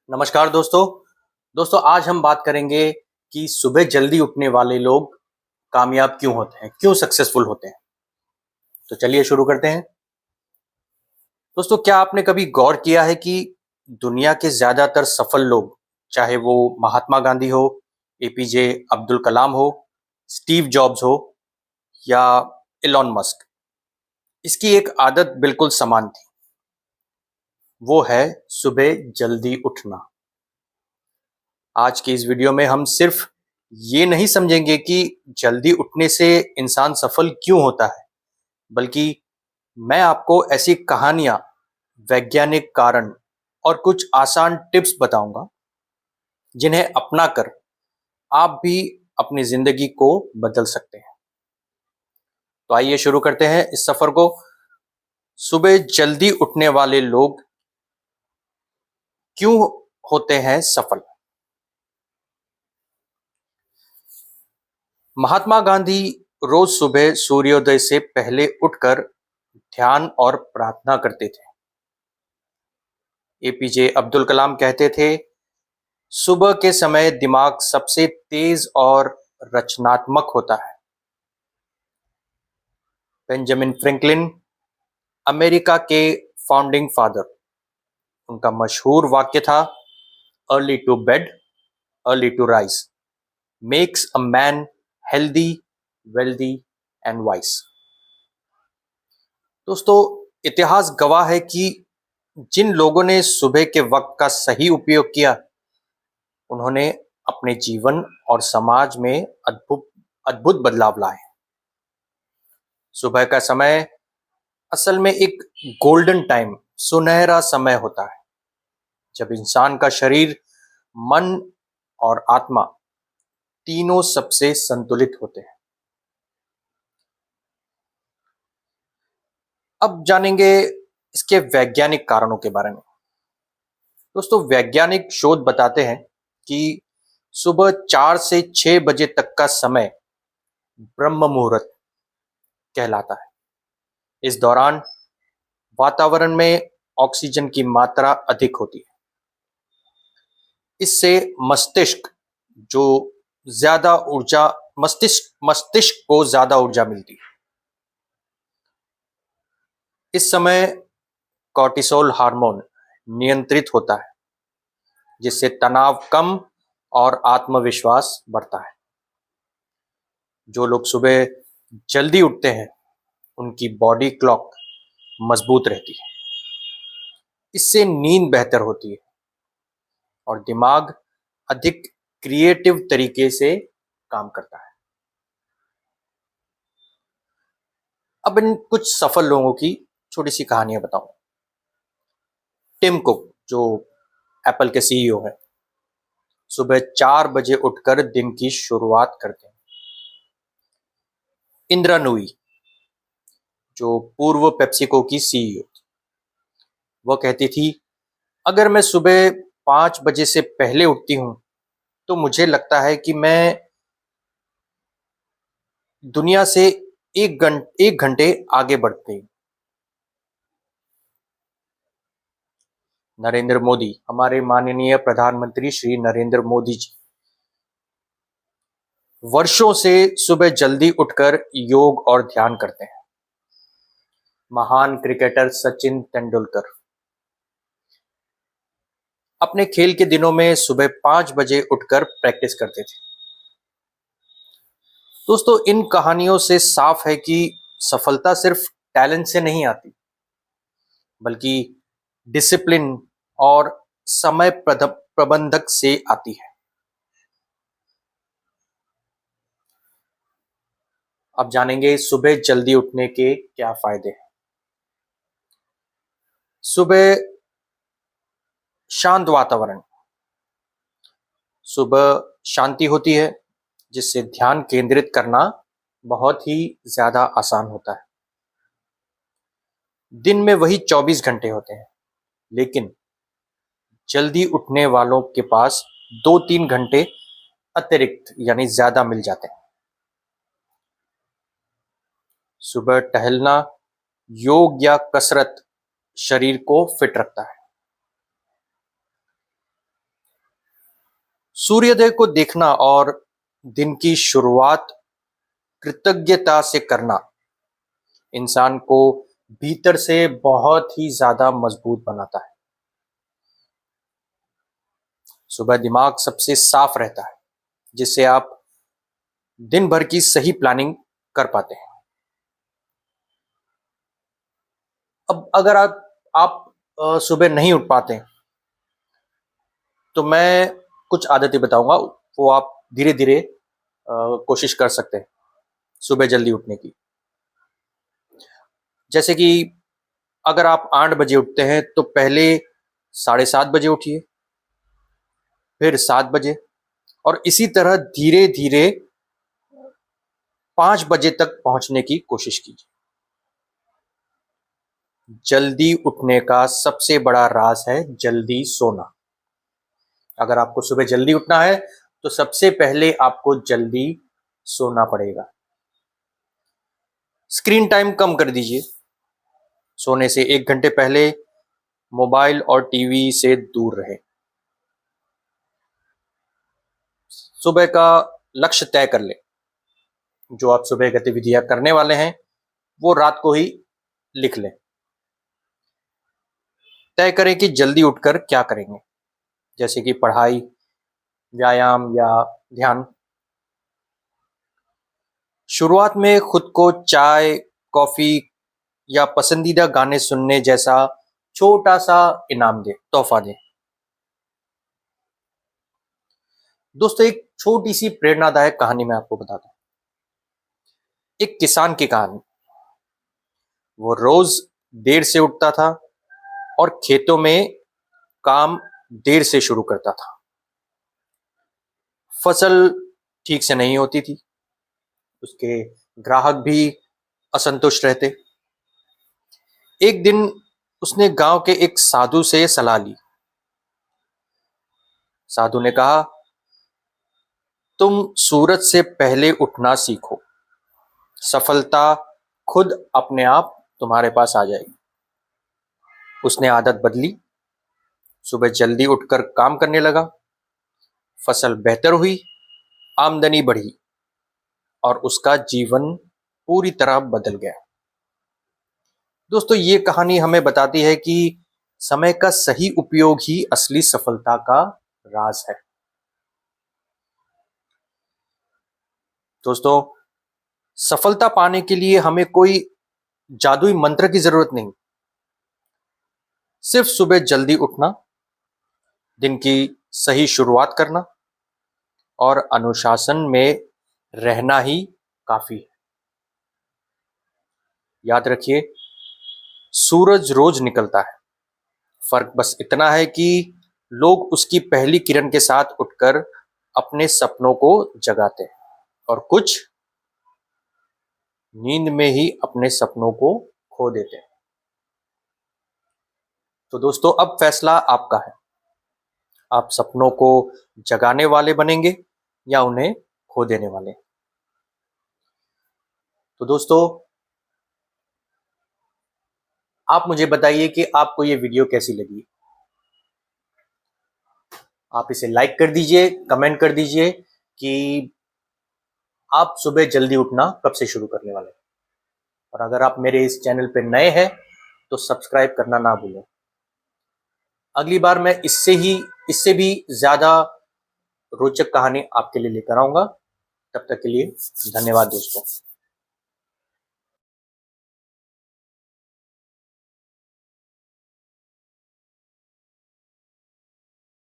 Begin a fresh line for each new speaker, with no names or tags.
नमस्कार दोस्तों। दोस्तों आज हम बात करेंगे कि सुबह जल्दी उठने वाले लोग कामयाब क्यों होते हैं, क्यों सक्सेसफुल होते हैं। तो चलिए शुरू करते हैं। दोस्तों क्या आपने कभी गौर किया है कि दुनिया के ज्यादातर सफल लोग, चाहे वो महात्मा गांधी हो, एपीजे अब्दुल कलाम हो, स्टीव जॉब्स हो या इलॉन मस्क, इसकी एक आदत बिल्कुल समान थी। वो है सुबह जल्दी उठना। आज की इस वीडियो में हम सिर्फ ये नहीं समझेंगे कि जल्दी उठने से इंसान सफल क्यों होता है, बल्कि मैं आपको ऐसी कहानियां, वैज्ञानिक कारण और कुछ आसान टिप्स बताऊंगा जिन्हें अपनाकर आप भी अपनी जिंदगी को बदल सकते हैं। तो आइए शुरू करते हैं इस सफर को। सुबह जल्दी उठने वाले लोग क्यों होते हैं सफल। महात्मा गांधी रोज सुबह सूर्योदय से पहले उठकर ध्यान और प्रार्थना करते थे। एपीजे अब्दुल कलाम कहते थे, सुबह के समय दिमाग सबसे तेज और रचनात्मक होता है। बेंजामिन फ्रैंकलिन, अमेरिका के फाउंडिंग फादर, उनका मशहूर वाक्य था, early to bed early to rise makes a man healthy, wealthy and wise. दोस्तों इतिहास गवाह है कि जिन लोगों ने सुबह के वक्त का सही उपयोग किया, उन्होंने अपने जीवन और समाज में अद्भुत अद्भुत बदलाव लाए। सुबह का समय असल में एक गोल्डन टाइम, सुनहरा समय होता है, जब इंसान का शरीर, मन और आत्मा तीनों सबसे संतुलित होते हैं। अब जानेंगे इसके वैज्ञानिक कारणों के बारे में। दोस्तों वैज्ञानिक शोध बताते हैं कि सुबह 4 से 6 बजे तक का समय ब्रह्म मुहूर्त कहलाता है। इस दौरान वातावरण में ऑक्सीजन की मात्रा अधिक होती है। इससे मस्तिष्क जो ज्यादा ऊर्जा मस्तिष्क को ज्यादा ऊर्जा मिलती है। इस समय कॉर्टिसोल हार्मोन नियंत्रित होता है, जिससे तनाव कम और आत्मविश्वास बढ़ता है। जो लोग सुबह जल्दी उठते हैं, उनकी बॉडी क्लॉक मजबूत रहती है। इससे नींद बेहतर होती है और दिमाग अधिक क्रिएटिव तरीके से काम करता है। अब इन कुछ सफल लोगों की छोटी सी कहानियां बताऊं। टिम कुक जो एप्पल के सीईओ हैं, सुबह 4 बजे उठकर दिन की शुरुआत करते हैं। इंदिरा नूई जो पूर्व पेप्सिको की सीईओ, वह कहती थी, अगर मैं सुबह 5 बजे से पहले उठती हूं तो मुझे लगता है कि मैं दुनिया से 1 घंटे आगे बढ़ गई। नरेंद्र मोदी, हमारे माननीय प्रधानमंत्री श्री नरेंद्र मोदी जी, वर्षों से सुबह जल्दी उठकर योग और ध्यान करते हैं। महान क्रिकेटर सचिन तेंदुलकर अपने खेल के दिनों में सुबह 5 बजे उठकर प्रैक्टिस करते थे। दोस्तों इन कहानियों से साफ है कि सफलता सिर्फ टैलेंट से नहीं आती, बल्कि डिसिप्लिन और समय प्रबंधक से आती है। अब जानेंगे सुबह जल्दी उठने के क्या फायदे हैं। सुबह शांत वातावरण, सुबह शांति होती है, जिससे ध्यान केंद्रित करना बहुत ही ज्यादा आसान होता है। दिन में वही 24 घंटे होते हैं, लेकिन जल्दी उठने वालों के पास 2-3 घंटे अतिरिक्त यानी ज्यादा मिल जाते हैं। सुबह टहलना, योग या कसरत शरीर को फिट रखता है। सूर्योदय को देखना और दिन की शुरुआत कृतज्ञता से करना इंसान को भीतर से बहुत ही ज्यादा मजबूत बनाता है। सुबह दिमाग सबसे साफ रहता है, जिससे आप दिन भर की सही प्लानिंग कर पाते हैं। अब अगर आप सुबह नहीं उठ पाते तो मैं कुछ आदतें बताऊंगा, वो आप धीरे धीरे कोशिश कर सकते हैं सुबह जल्दी उठने की। जैसे कि अगर आप 8 बजे उठते हैं तो पहले 7:30 बजे उठिए, फिर 7 बजे, और इसी तरह धीरे धीरे 5 बजे तक पहुंचने की कोशिश कीजिए। जल्दी उठने का सबसे बड़ा राज है जल्दी सोना। अगर आपको सुबह जल्दी उठना है तो सबसे पहले आपको जल्दी सोना पड़ेगा। स्क्रीन टाइम कम कर दीजिए। सोने से 1 घंटे पहले मोबाइल और टीवी से दूर रहे। सुबह का लक्ष्य तय कर ले। जो आप सुबह गतिविधियां करने वाले हैं वो रात को ही लिख लें। तय करें कि जल्दी उठकर क्या करेंगे, जैसे कि पढ़ाई, व्यायाम या ध्यान। शुरुआत में खुद को चाय, कॉफी या पसंदीदा गाने सुनने जैसा छोटा सा इनाम दे, तोहफा दे। दोस्तों, एक छोटी सी प्रेरणादायक कहानी मैं आपको बताता हूँ। एक किसान की कहानी। वो रोज देर से उठता था और खेतों में काम देर से शुरू करता था। फसल ठीक से नहीं होती थी, उसके ग्राहक भी असंतुष्ट रहते। एक दिन उसने गांव के एक साधु से सलाह ली। साधु ने कहा, तुम सूरज से पहले उठना सीखो, सफलता खुद अपने आप तुम्हारे पास आ जाएगी। उसने आदत बदली, सुबह जल्दी उठकर काम करने लगा। फसल बेहतर हुई, आमदनी बढ़ी और उसका जीवन पूरी तरह बदल गया। दोस्तों, ये कहानी हमें बताती है कि समय का सही उपयोग ही असली सफलता का राज है। दोस्तों, सफलता पाने के लिए हमें कोई जादुई मंत्र की जरूरत नहीं। सिर्फ सुबह जल्दी उठना, दिन की सही शुरुआत करना और अनुशासन में रहना ही काफी है। याद रखिए, सूरज रोज निकलता है, फर्क बस इतना है कि लोग उसकी पहली किरण के साथ उठकर अपने सपनों को जगाते हैं और कुछ नींद में ही अपने सपनों को खो देते हैं। तो दोस्तों, अब फैसला आपका है। आप सपनों को जगाने वाले बनेंगे या उन्हें खो देने वाले। तो दोस्तों, आप मुझे बताइए कि आपको ये वीडियो कैसी लगी। आप इसे लाइक कर दीजिए, कमेंट कर दीजिए कि आप सुबह जल्दी उठना कब से शुरू करने वाले हैं। और अगर आप मेरे इस चैनल पर नए हैं तो सब्सक्राइब करना ना भूलें। अगली बार मैं इससे भी ज्यादा रोचक कहानी आपके लिए लेकर आऊंगा। तब तक के लिए धन्यवाद दोस्तों।